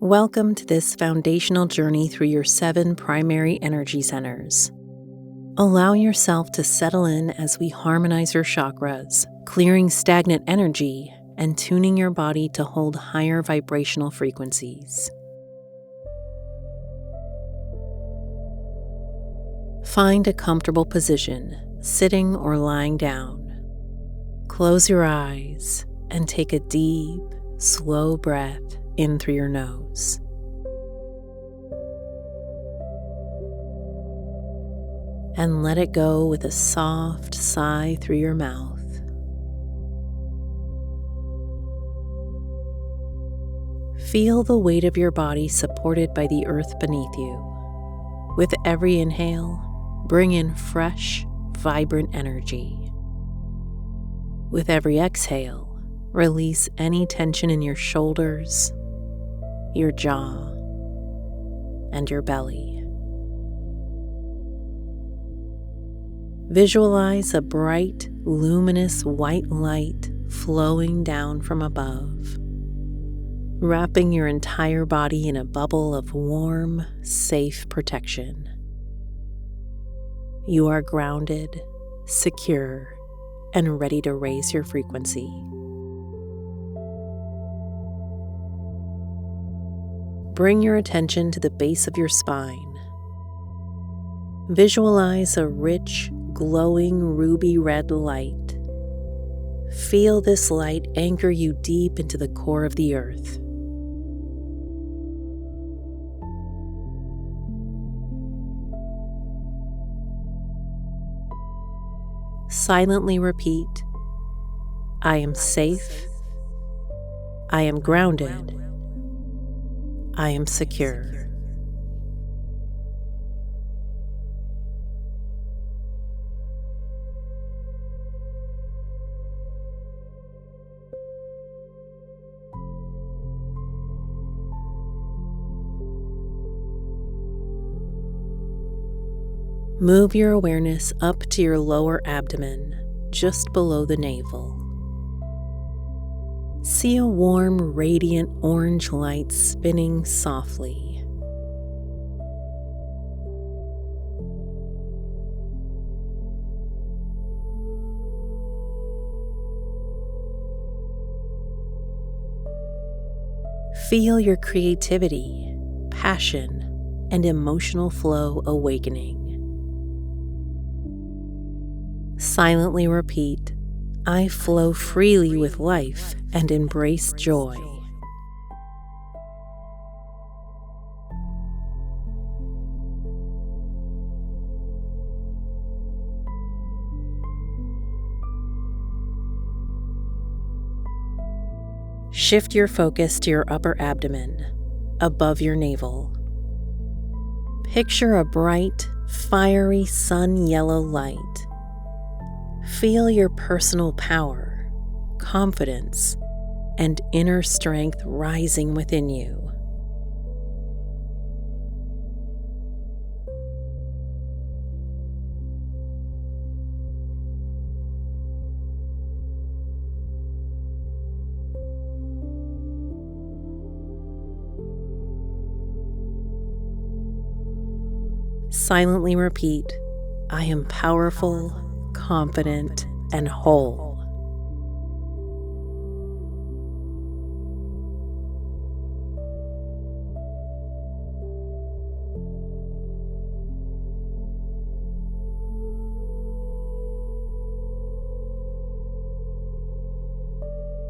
Welcome to this foundational journey through your 7 primary energy centers. Allow yourself to settle in as we harmonize your chakras, clearing stagnant energy and tuning your body to hold higher vibrational frequencies. Find a comfortable position, sitting or lying down. Close your eyes and take a deep, slow breath in through your nose. And let it go with a soft sigh through your mouth. Feel the weight of your body supported by the earth beneath you. With every inhale, bring in fresh, vibrant energy. With every exhale, release any tension in your shoulders, your jaw, and your belly. Visualize a bright, luminous white light flowing down from above, wrapping your entire body in a bubble of warm, safe protection. You are grounded, secure, and ready to raise your frequency. Bring your attention to the base of your spine. Visualize a rich, glowing ruby red light. Feel this light anchor you deep into the core of the earth. Silently repeat, I am safe, I am grounded, I am secure. Move your awareness up to your lower abdomen, just below the navel. See a warm, radiant orange light spinning softly. Feel your creativity, passion, and emotional flow awakening. Silently repeat, I flow freely with life and embrace joy. Shift your focus to your upper abdomen, above your navel. Picture a bright, fiery sun yellow light. Feel your personal power, confidence, and inner strength rising within you. Silently repeat, I am powerful, confident, and whole.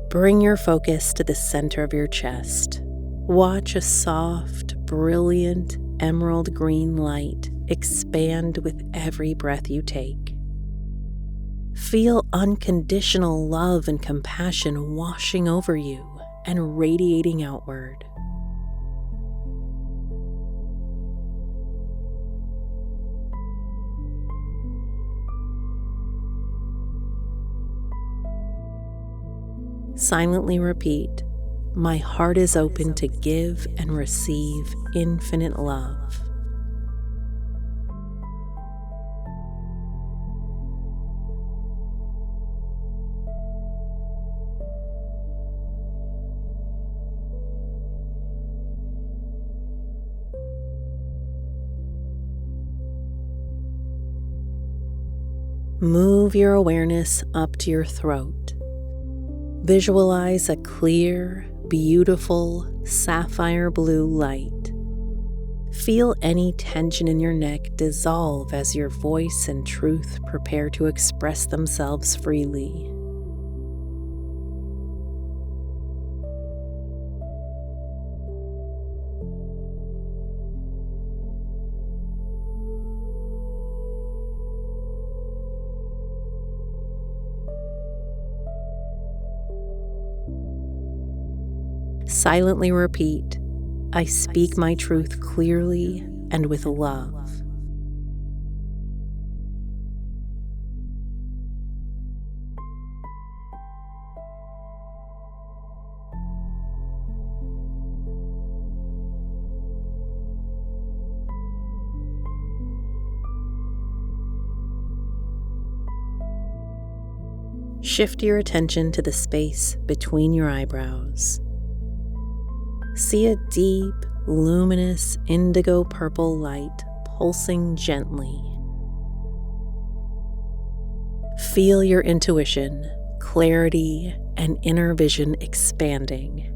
Bring your focus to the center of your chest. Watch a soft, brilliant, emerald green light expand with every breath you take. Feel unconditional love and compassion washing over you and radiating outward. Silently repeat, my heart is open to give and receive infinite love. Move your awareness up to your throat. Visualize a clear, beautiful, sapphire blue light. Feel any tension in your neck dissolve as your voice and truth prepare to express themselves freely. Silently repeat, I speak my truth clearly and with love. Shift your attention to the space between your eyebrows. See a deep, luminous indigo purple light pulsing gently. Feel your intuition, clarity, and inner vision expanding.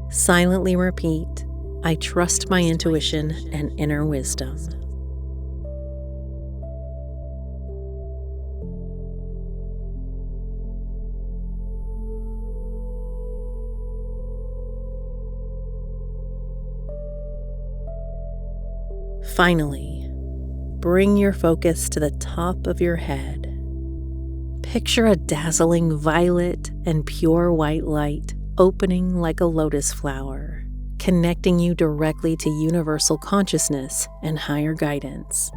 Silently repeat, I trust my intuition and inner wisdom. Finally, bring your focus to the top of your head. Picture a dazzling violet and pure white light opening like a lotus flower, connecting you directly to universal consciousness and higher guidance.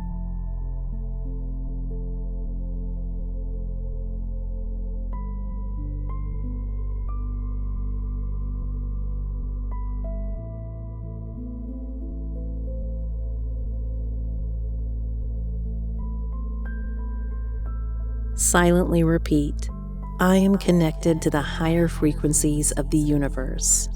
Silently repeat, I am connected to the higher frequencies of the universe.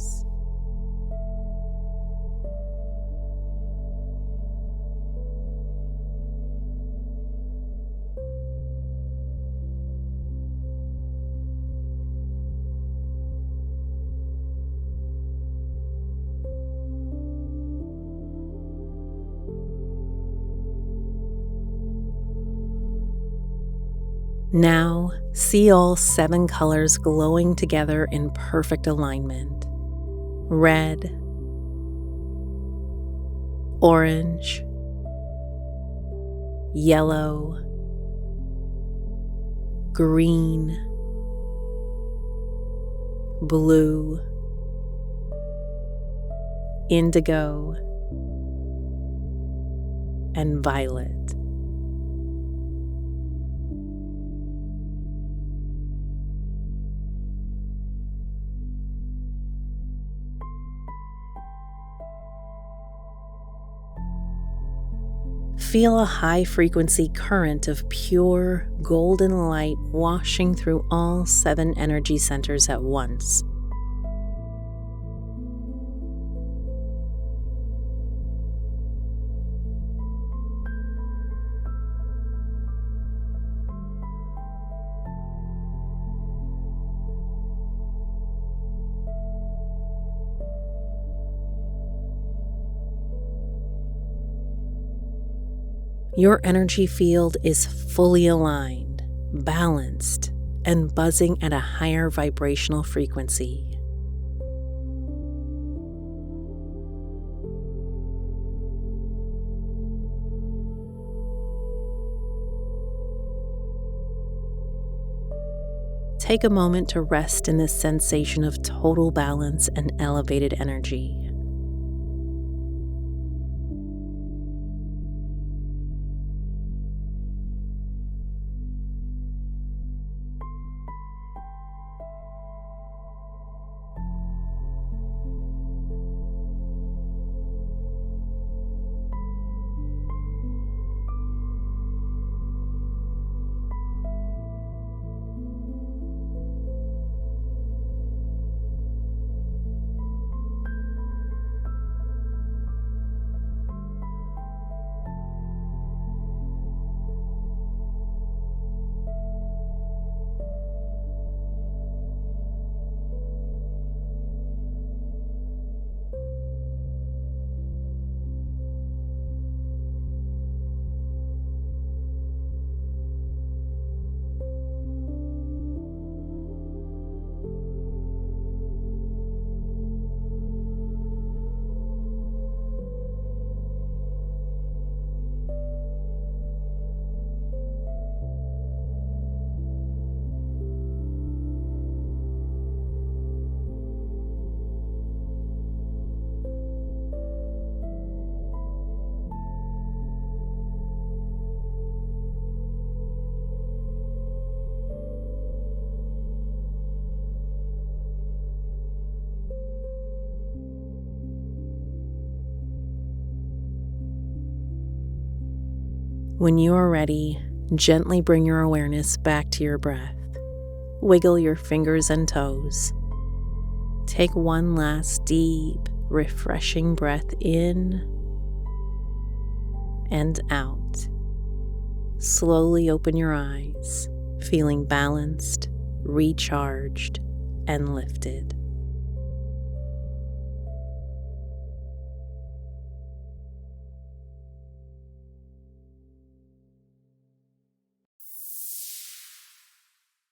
Now, see all 7 colors glowing together in perfect alignment. Red, orange, yellow, green, blue, indigo, and violet. Feel a high-frequency current of pure, golden light washing through all 7 energy centers at once. Your energy field is fully aligned, balanced, and buzzing at a higher vibrational frequency. Take a moment to rest in this sensation of total balance and elevated energy. When you are ready, gently bring your awareness back to your breath. Wiggle your fingers and toes. Take one last deep, refreshing breath in and out. Slowly open your eyes, feeling balanced, recharged, and lifted.